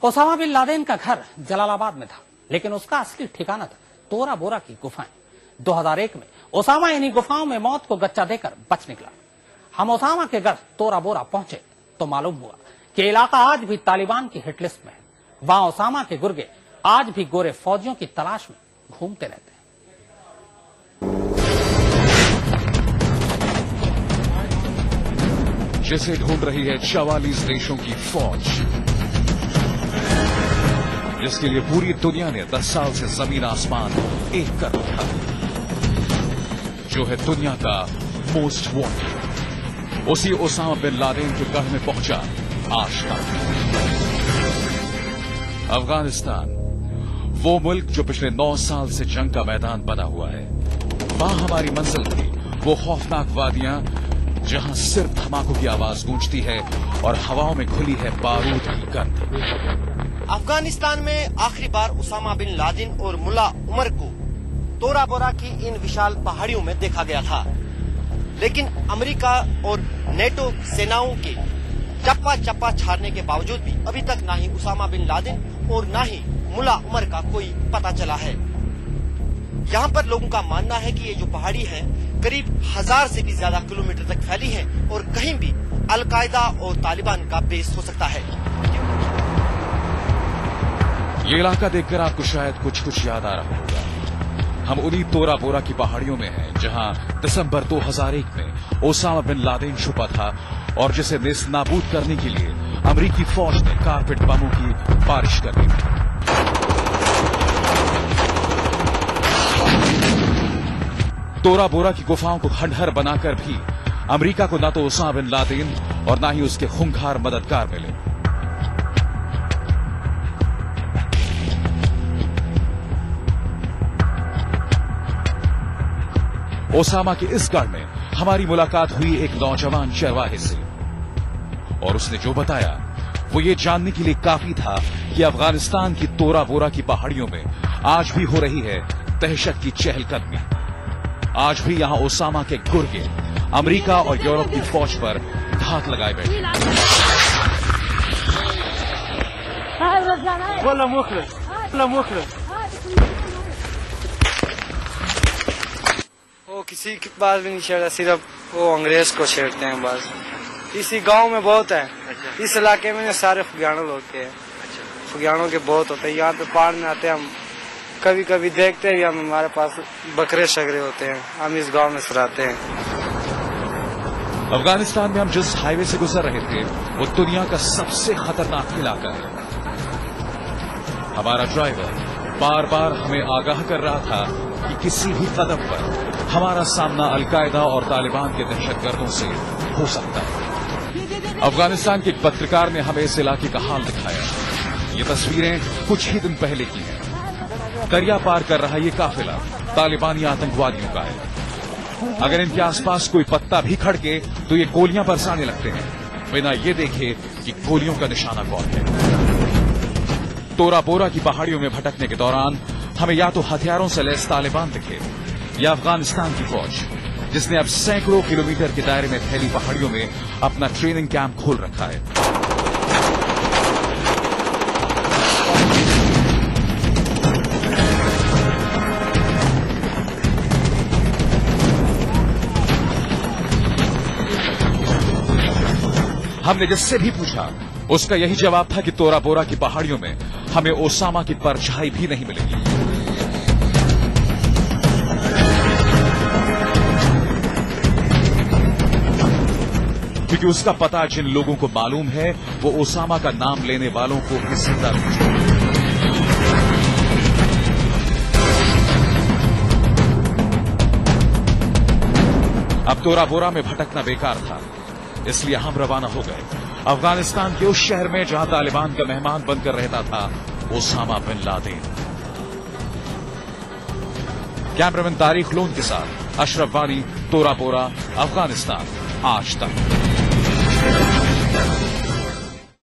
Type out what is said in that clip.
Osama bin Laden का घर जलालाबाद में था, लेकिन उसका असली ठिकाना था तोरा बोरा की गुफाएं। 2001 में ओसामा इन्हीं गुफाओं में मौत को गच्चा देकर बच निकला। हम ओसामा के घर तोरा बोरा पहुंचे तो मालूम हुआ कि इलाका आज भी तालिबान की हिटलिस्ट में है। वहां ओसामा के गुर्गे आज भी गोरे फौजियों की तलाश में घूमते रहते हैं। जिसे ढूंढ रही है 44 देशों की फौज, जिसके लिए पूरी दुनिया ने 10 साल से जमीन आसमान एक कर रखा है, जो है दुनिया का मोस्ट वांटेड, उसी ओसामा बिन लादेन के गढ़ में पहुंचा आज तक। अफगानिस्तान, वो मुल्क जो पिछले 9 साल से जंग का मैदान बना हुआ है। वहां हमारी मंजिल थी वो खौफनाक वादियां जहां सिर्फ धमाकों की आवाज गूंजती है और हवाओं में खुली है बारूद की गंध। अफगानिस्तान में आखिरी बार ओसामा बिन लादेन और मुल्ला उमर को तोरा बोरा की इन विशाल पहाड़ियों में देखा गया था, लेकिन अमेरिका और नेटो सेनाओं के चप्पा चप्पा छाड़ने के बावजूद भी अभी तक ना ही ओसामा बिन लादेन और ना ही मुल्ला उमर का कोई पता चला है। यहाँ पर लोगों का मानना है कि ये जो पहाड़ी है करीब 1000 से भी ज्यादा किलोमीटर तक फैली है और कहीं भी अलकायदा और तालिबान का बेस हो सकता है। ये इलाका देखकर आपको शायद कुछ कुछ याद आ रहा होगा। हम उन्हीं तोरा बोरा की पहाड़ियों में हैं, जहां दिसंबर 2001 में ओसामा बिन लादेन छुपा था और जिसे नेस्तनाबूद करने के लिए अमेरिकी फौज ने कारपेट बमों की बारिश कर दी थी। तोरा बोरा की गुफाओं को खंडहर बनाकर भी अमेरिका को न तो ओसामा बिन लादेन और न ही उसके खूंखार मददगार मिले। ओसामा के इस गढ़ में हमारी मुलाकात हुई एक नौजवान चरवाहे से, और उसने जो बताया वो ये जानने के लिए काफी था कि अफगानिस्तान की तोरा बोरा की पहाड़ियों में आज भी हो रही है दहशत की चहलकदमी। आज भी यहां ओसामा के गुर्गे अमेरिका और यूरोप की फौज पर घात लगाए बैठे। वो किसी की बात भी नहीं छेड़ा, सिर्फ वो अंग्रेज को छेड़ते हैं बस। इसी गांव में बहुत है, इस इलाके में सारे फुगियानों लोग के हैं। फुगियानों के बहुत होते हैं। यहाँ पे पहाड़ में आते हैं, हम कभी कभी देखते हैं, हम हमारे पास बकरे शगरे होते हैं, हम इस गांव में सराते हैं। अफगानिस्तान में हम जिस हाईवे से गुजर रहे थे वो दुनिया का सबसे खतरनाक इलाका है। हमारा ड्राइवर बार बार हमें आगाह कर रहा था कि किसी भी कदम पर हमारा सामना अलकायदा और तालिबान के दहशतगर्दों से हो सकता है। अफगानिस्तान के एक पत्रकार ने हमें इस इलाके का हाल दिखाया। ये तस्वीरें कुछ ही दिन पहले की हैं। दरिया पार कर रहा ये काफिला तालिबानी आतंकवादियों का है। अगर इनके आसपास कोई पत्ता भी खड़के तो ये गोलियां बरसाने लगते हैं, बिना ये देखे कि गोलियों का निशाना कौन है। तोरा बोरा की पहाड़ियों में भटकने के दौरान हमें या तो हथियारों से लैस तालिबान दिखे या अफगानिस्तान की फौज, जिसने अब सैकड़ों किलोमीटर के दायरे में फैली पहाड़ियों में अपना ट्रेनिंग कैंप खोल रखा है। हमने जिससे भी पूछा उसका यही जवाब था कि तोरा बोरा की पहाड़ियों में हमें ओसामा की परछाई भी नहीं मिलेगी। क्योंकि उसका पता जिन लोगों को मालूम है वो ओसामा का नाम लेने वालों को भी जिंदा नहीं छोड़ेगा। अब तोरा बोरा में भटकना बेकार था, इसलिए हम रवाना हो गए अफगानिस्तान के उस शहर में जहां तालिबान का मेहमान बनकर रहता था Osama bin Laden. Cameraman Tariq Lone के साथ अशरफ वानी, तोरा बोरा, अफगानिस्तान आज तक।